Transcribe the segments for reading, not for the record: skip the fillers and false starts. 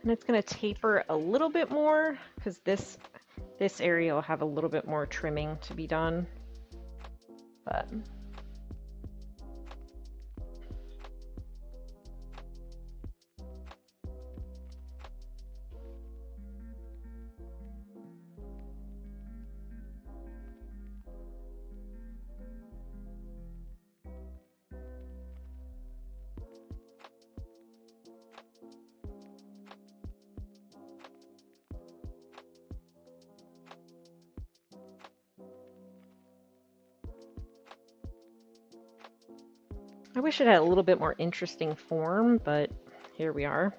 And it's going to taper a little bit more because this area will have a little bit more trimming to be done. But I wish it had a little bit more interesting form, but here we are.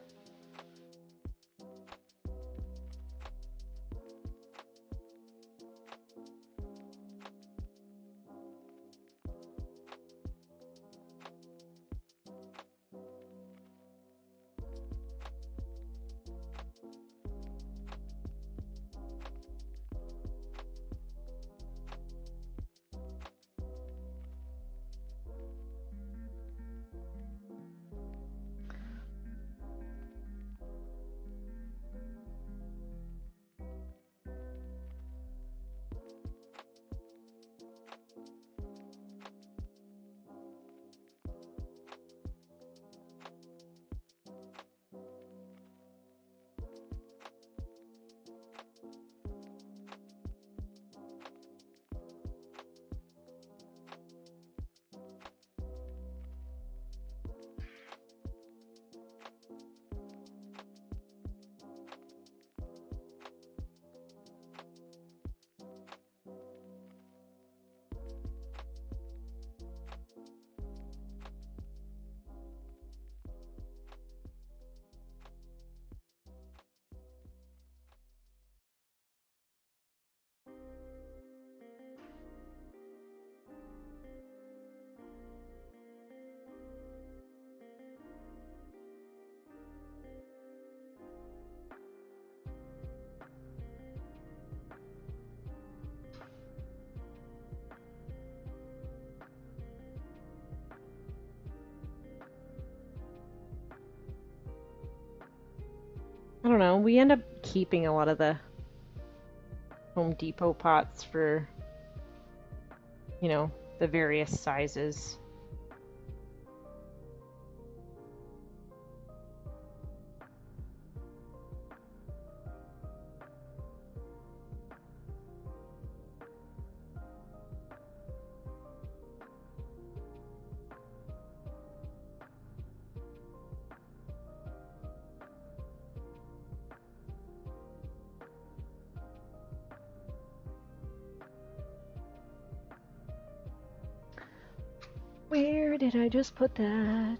I don't know, we end up keeping a lot of the Home Depot pots for, you know, the various sizes. Where did I just put that?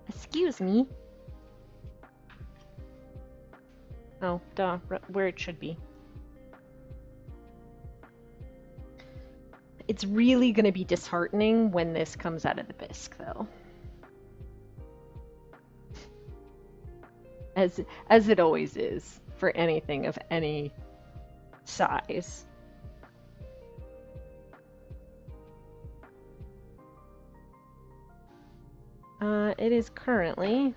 Excuse me. Oh, duh, where it should be. It's really going to be disheartening when this comes out of the bisque, though. As it always is for anything of any size. It is currently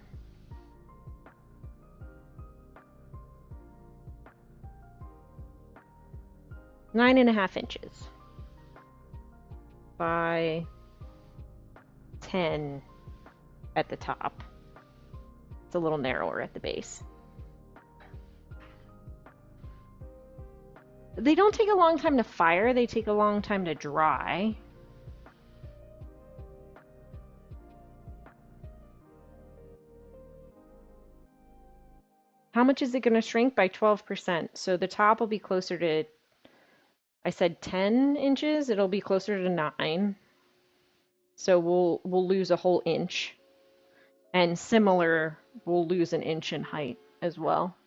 9.5 inches by 10 at the top. It's a little narrower at the base. They don't take a long time to fire, they take a long time to dry. How much is it going to shrink? By 12%. So the top will be closer to, I said 10 inches, it'll be closer to 9. So we'll lose a whole inch. And similar, we'll lose an inch in height as well.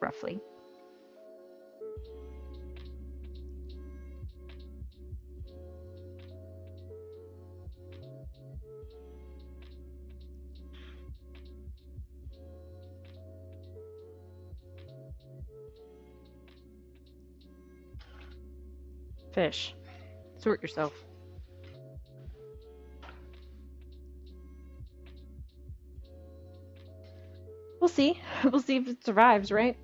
Roughly. Fish, sort yourself. We'll see. We'll see if it survives, right?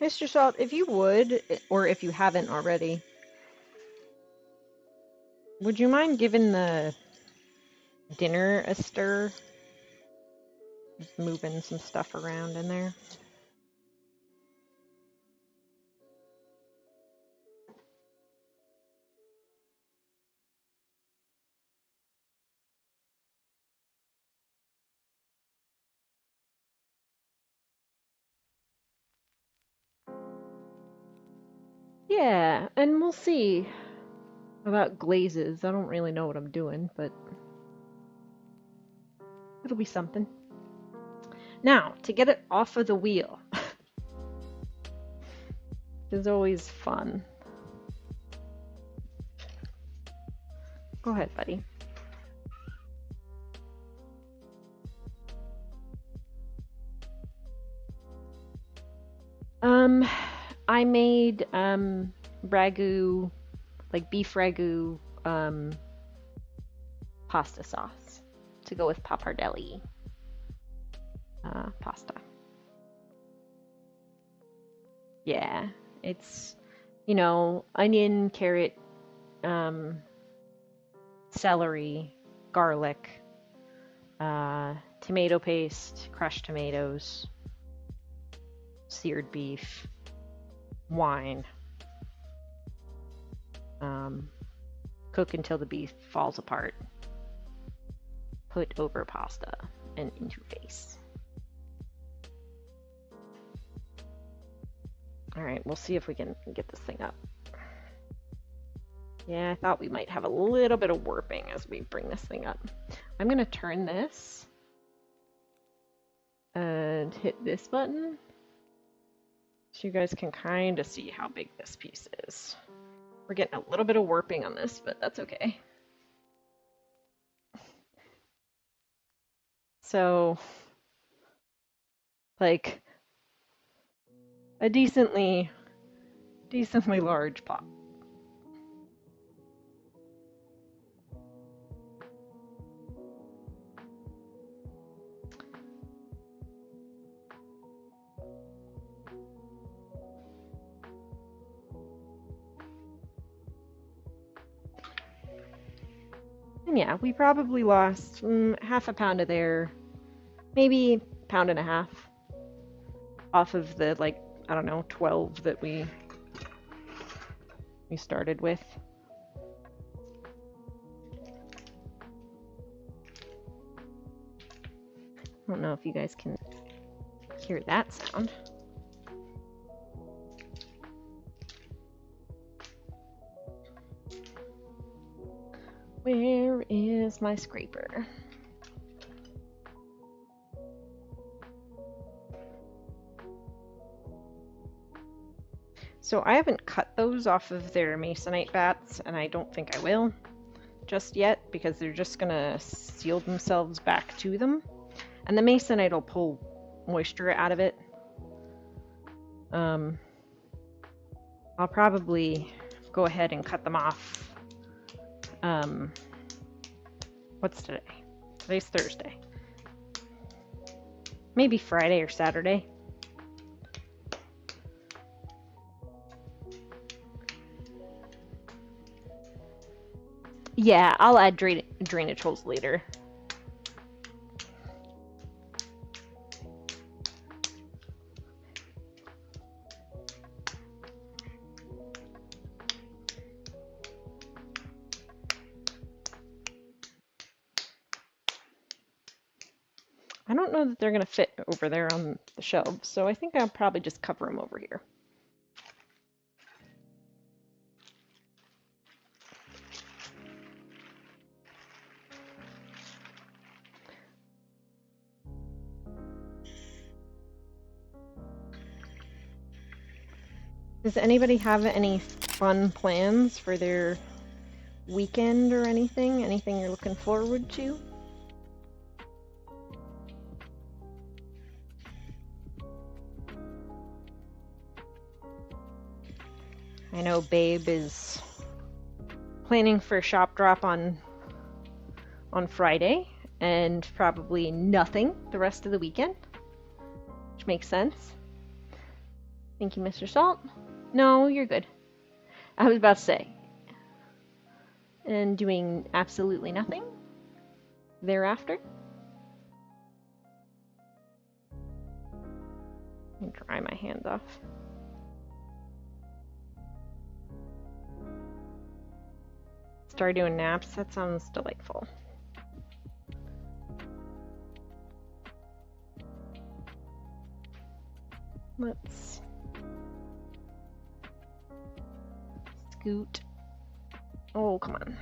Mr. Salt, if you would, or if you haven't already, would you mind giving the dinner a stir? Just moving some stuff around in there. Yeah, and we'll see about glazes. I don't really know what I'm doing, but it'll be something. Now, to get it off of the wheel is always fun. Go ahead, buddy. I made ragu, like beef ragu, pasta sauce to go with pappardelle pasta. Yeah, it's, onion, carrot, celery, garlic, tomato paste, crushed tomatoes, seared beef, wine. Cook until the beef falls apart. Put over pasta and into vase. All right, we'll see if we can get this thing up. Yeah, I thought we might have a little bit of warping as we bring this thing up. I'm gonna turn this and hit this button so you guys can kind of see how big this piece is. We're getting a little bit of warping on this, but that's okay. So, like, a decently large pot. And yeah, we probably lost half a pound of there, maybe a pound and a half off of the, like, I don't know, 12 that we started with. I don't know if you guys can hear that sound. Where is my scraper? So I haven't cut those off of their masonite bats, and I don't think I will just yet, because they're just gonna seal themselves back to them. And the masonite will pull moisture out of it. I'll probably go ahead and cut them off. What's today? Today's Thursday. Maybe Friday or Saturday. Yeah, I'll add drainage holes later. I don't know that they're going to fit over there on the shelves, so I think I'll probably just cover them over here. Does anybody have any fun plans for their weekend or anything? Anything you're looking forward to? I know Babe is planning for a shop drop on Friday and probably nothing the rest of the weekend, which makes sense. Thank you, Mr. Salt. No, you're good. I was about to say. And doing absolutely nothing thereafter. And dry my hands off. Start doing naps. That sounds delightful. Let's scoot. Oh, come on.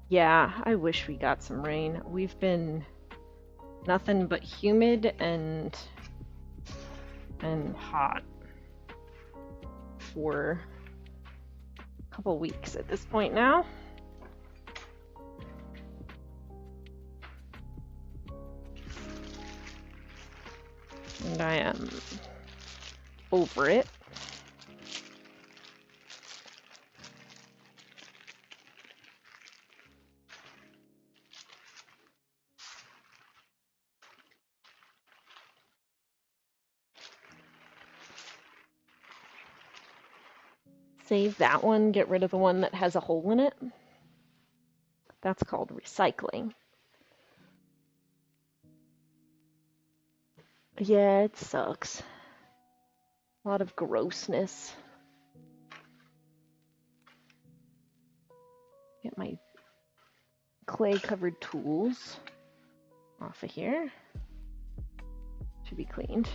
Yeah, I wish we got some rain. We've been nothing but humid and hot for a couple weeks at this point now. And I am over it. Save that one, get rid of the one that has a hole in it. That's called recycling. Yeah, it sucks. A lot of grossness. Get my clay-covered tools off of here. Should be cleaned.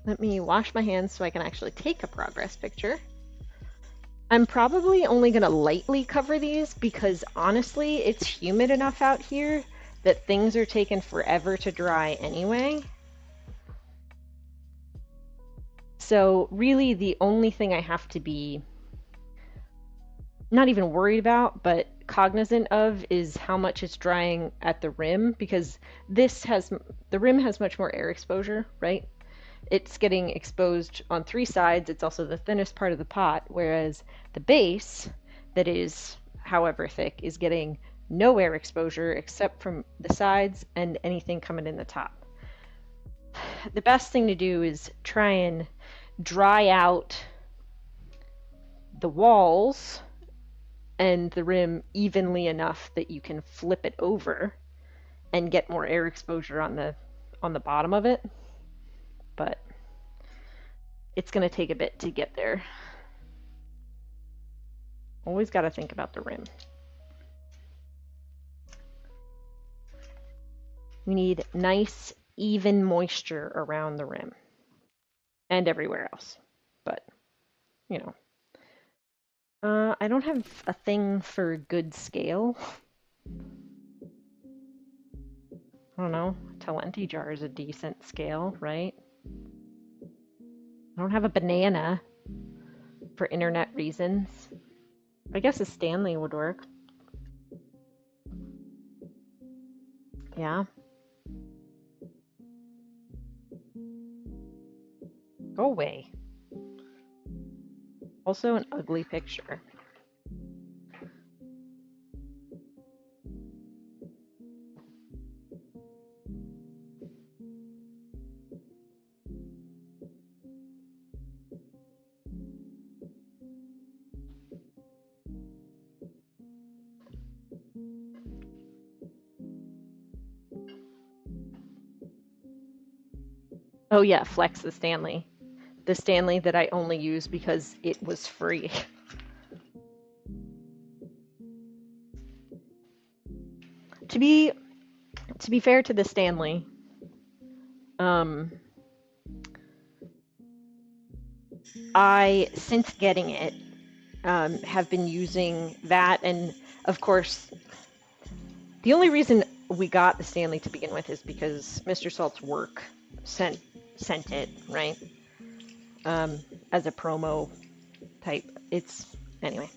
Let me wash my hands so I can actually take a progress picture. I'm probably only going to lightly cover these because honestly, it's humid enough out here that things are taking forever to dry anyway. So really the only thing I have to be not even worried about, but cognizant of is how much it's drying at the rim, because the rim has much more air exposure, right? It's getting exposed on 3 sides. It's also the thinnest part of the pot, whereas the base, that is however thick, is getting no air exposure except from the sides and anything coming in the top. The best thing to do is try and dry out the walls and the rim evenly enough that you can flip it over and get more air exposure on the bottom of it. But it's going to take a bit to get there. Always got to think about the rim. We need nice, even moisture around the rim and everywhere else. But, you know. I don't have a thing for good scale. I don't know. Talenti jar is a decent scale, right? I don't have a banana for internet reasons. I guess a Stanley would work. Yeah. Go away. Also an ugly picture. Oh yeah, Flex the Stanley. The Stanley that I only use because it was free. To be fair to the Stanley, I, since getting it, have been using that, and of course, the only reason we got the Stanley to begin with is because Mr. Salt's work sent it, right? As a promo type. It's anyway.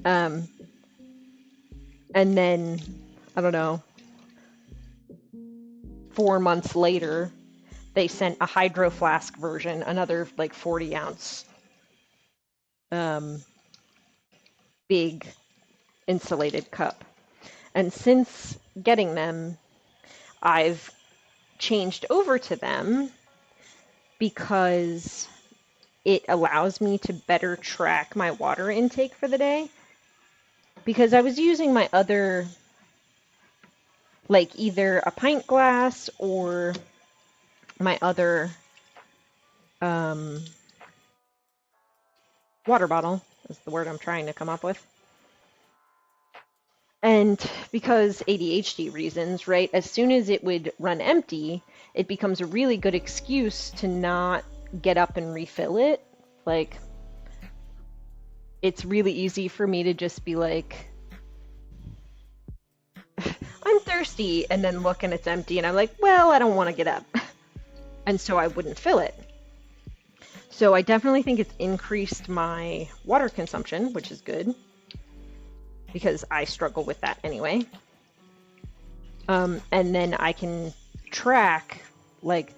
Um, and then I don't know, 4 months later, they sent a hydro flask version, another like 40-ounce big insulated cup. And since getting them, I've changed over to them because it allows me to better track my water intake for the day. Because I was using my other, like either a pint glass or my other water bottle, is the word I'm trying to come up with. And because ADHD reasons, right, as soon as it would run empty, it becomes a really good excuse to not get up and refill it. Like, it's really easy for me to just be like, I'm thirsty, and then look and it's empty, and I'm like, well, I don't want to get up. And so I wouldn't fill it. So I definitely think it's increased my water consumption, which is good, because I struggle with that anyway. And then I can track, like,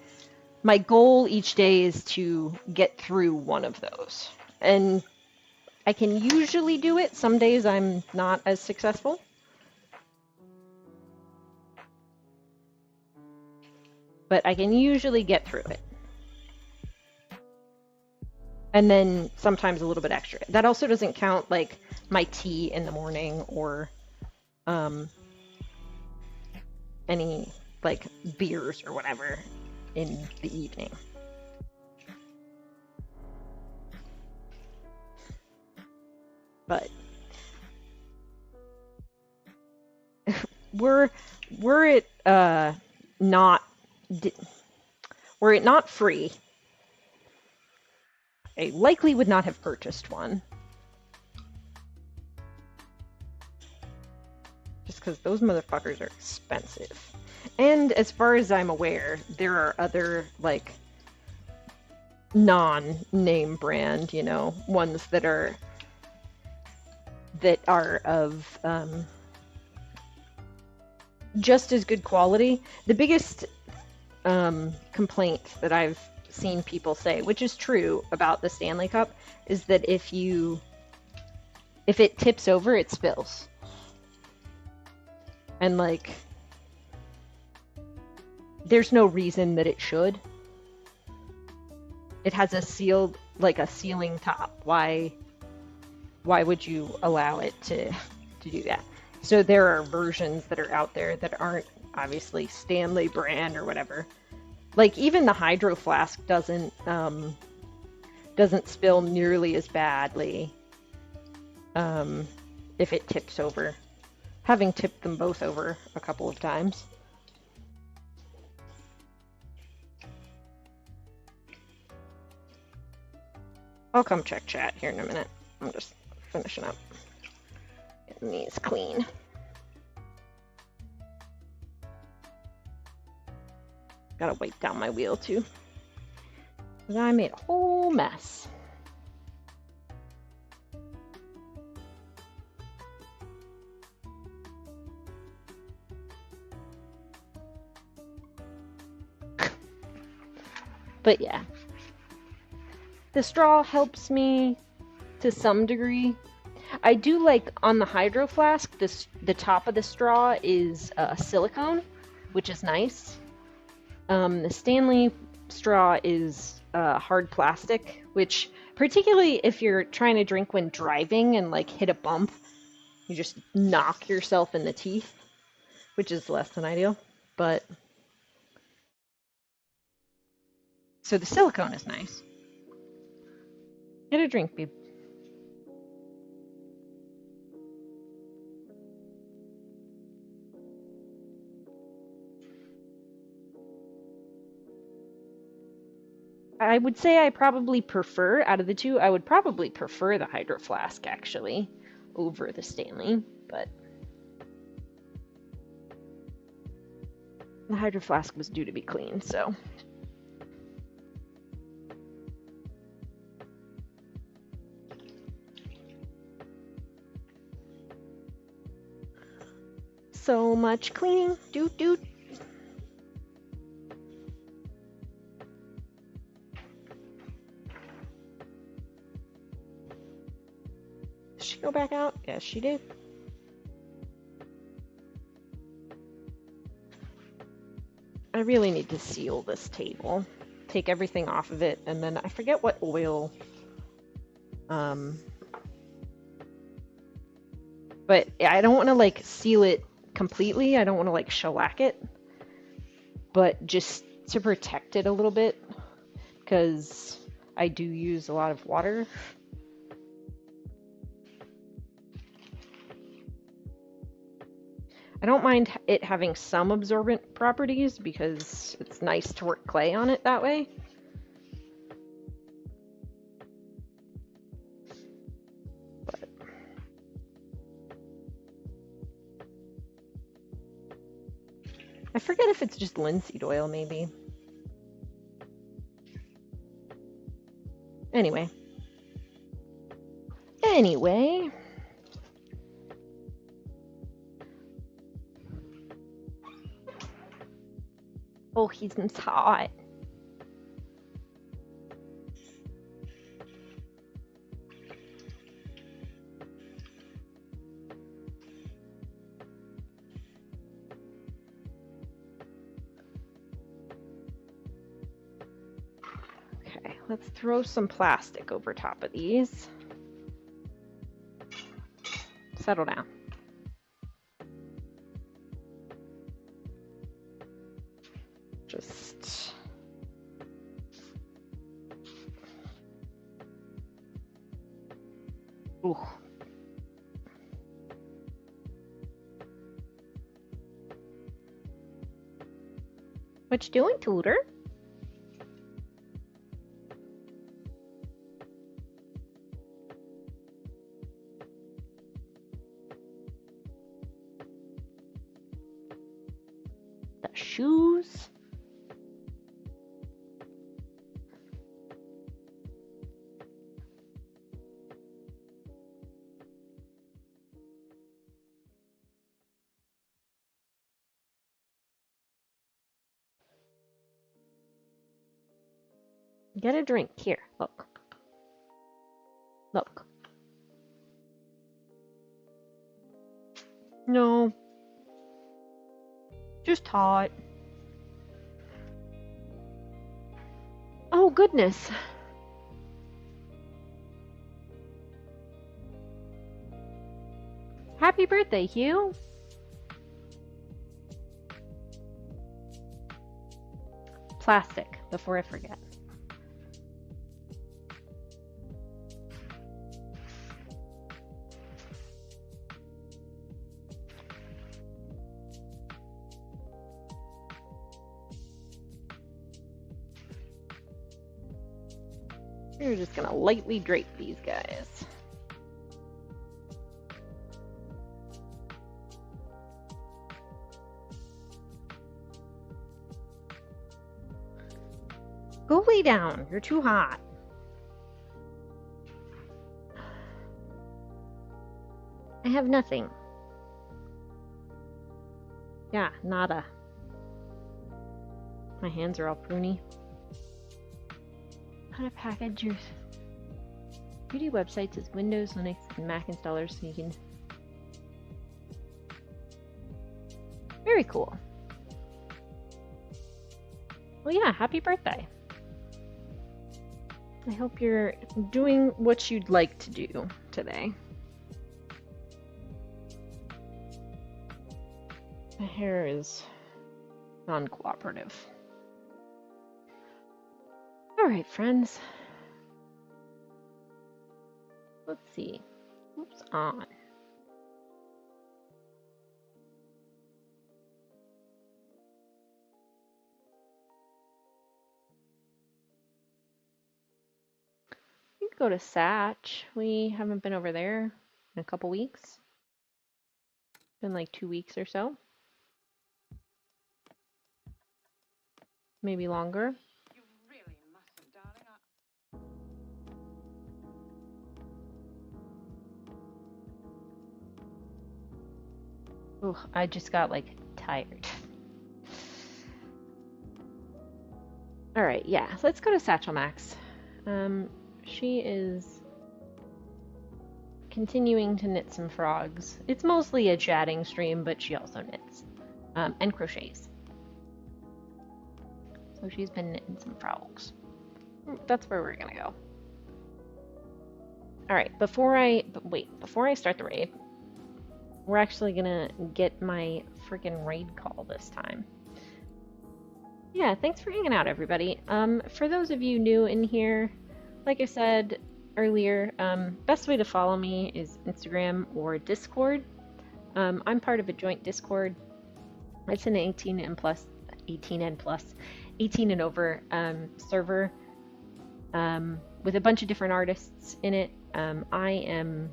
my goal each day is to get through one of those. And I can usually do it. Some days I'm not as successful. But I can usually get through it. And then sometimes a little bit extra. That also doesn't count like my tea in the morning or any like beers or whatever in the evening. But were it not were it not free, I likely would not have purchased one. Just because those motherfuckers are expensive. And as far as I'm aware, there are other, like, non-name brand, you know, ones that are of just as good quality. The biggest complaint that I've seen people say, which is true about the Stanley Cup, is that if it tips over, it spills. And like, there's no reason that it should. It has a sealing top. Why would you allow it to do that? So there are versions that are out there that aren't obviously Stanley brand or whatever. Like even the hydro flask doesn't spill nearly as badly if it tips over. Having tipped them both over a couple of times. I'll come check chat here in a minute. I'm just finishing up. Getting these clean. Gotta wipe down my wheel too. Because I made a whole mess. But yeah. The straw helps me to some degree. I do like on the hydro flask, the top of the straw is silicone, which is nice. The Stanley straw is hard plastic, which particularly if you're trying to drink when driving and like hit a bump, you just knock yourself in the teeth, which is less than ideal. But so the silicone is nice. Get a drink, babe. I would say I probably prefer, out of the two, I would probably prefer the Hydro Flask actually over the Stanley, but the Hydro Flask was due to be cleaned, so. So much cleaning, doot doot. Did she go back out? Yes, she did. I really need to seal this table. Take everything off of it, and then I forget what oil. But I don't want to like seal it completely. I don't want to like shellac it, but just to protect it a little bit, because I do use a lot of water. I don't mind it having some absorbent properties because it's nice to work clay on it that way. But I forget if it's just linseed oil, maybe. Anyway. Oh, he's hot. Okay, let's throw some plastic over top of these. Settle down. Just ooh. What you doing, Tutor? The shoes. Get a drink. Here, look. Look. No. Just hot. Oh, goodness. Happy birthday, Hugh. Plastic, before I forget. We're just gonna lightly drape these guys. Go lay down. You're too hot. I have nothing. Yeah, nada. My hands are all pruny. How to package your beauty websites as Windows, Linux, and Mac installers so you can... Very cool. Well, yeah, happy birthday. I hope you're doing what you'd like to do today. My hair is non-cooperative. All right, friends. Let's see. What's on? could go to Satch. We haven't been over there in a couple weeks. Been like 2 weeks or so. Maybe longer. You really mustn't, darling. Ooh, I just got like tired. All right, yeah, let's go to Satchel Max. She is continuing to knit some frogs. It's mostly a chatting stream, but she also knits and crochets. So she's been knitting some frogs. That's where we're gonna go. All right, before I start the raid, we're actually gonna get my freaking raid call this time. Yeah, thanks for hanging out, everybody. For those of you new in here, like I said earlier, best way to follow me is Instagram or Discord. I'm part of a joint Discord. It's an 18 and over server with a bunch of different artists in it. I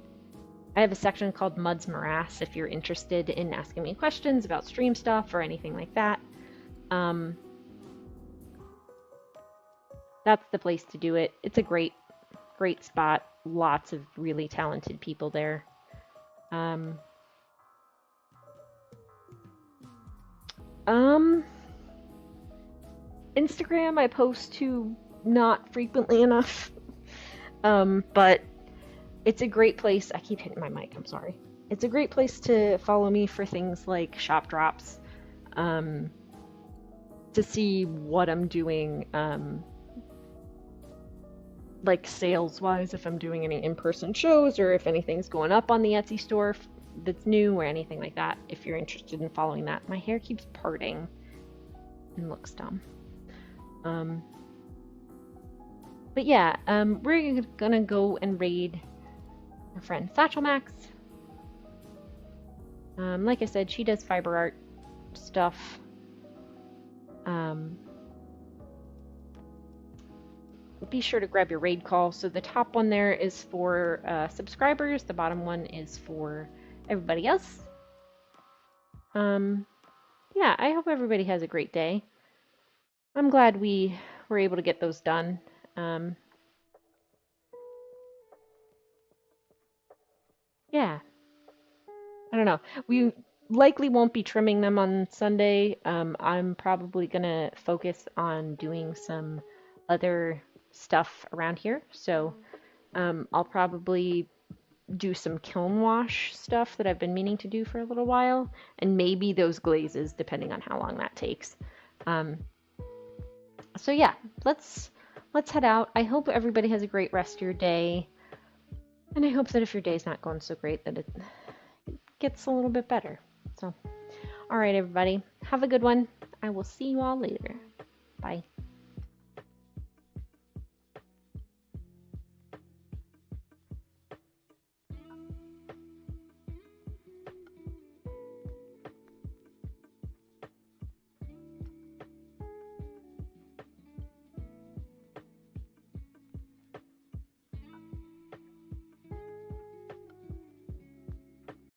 have a section called Mud's Morass if you're interested in asking me questions about stream stuff or anything like that. That's the place to do it. It's a great spot. Lots of really talented people there. Instagram I post to not frequently enough. But it's a great place. I keep hitting my mic, I'm sorry. It's a great place to follow me for things like shop drops, to see what I'm doing, like sales wise, if I'm doing any in-person shows or if anything's going up on the Etsy store that's new or anything like that, if you're interested in following that. My hair keeps parting and looks dumb. But yeah, we're gonna go and raid our friend Satchel Max. Like I said, she does fiber art stuff. Be sure to grab your raid call. So the top one there is for subscribers. The bottom one is for everybody else. Yeah, I hope everybody has a great day. I'm glad we were able to get those done. Yeah. I don't know. We likely won't be trimming them on Sunday. I'm probably gonna focus on doing some other stuff around here. So I'll probably do some kiln wash stuff that I've been meaning to do for a little while, and maybe those glazes, depending on how long that takes. So yeah, let's head out. I hope everybody has a great rest of your day, and I hope that if your day's not going so great, that it gets a little bit better. So, all right, everybody, have a good one. I will see you all later. Bye.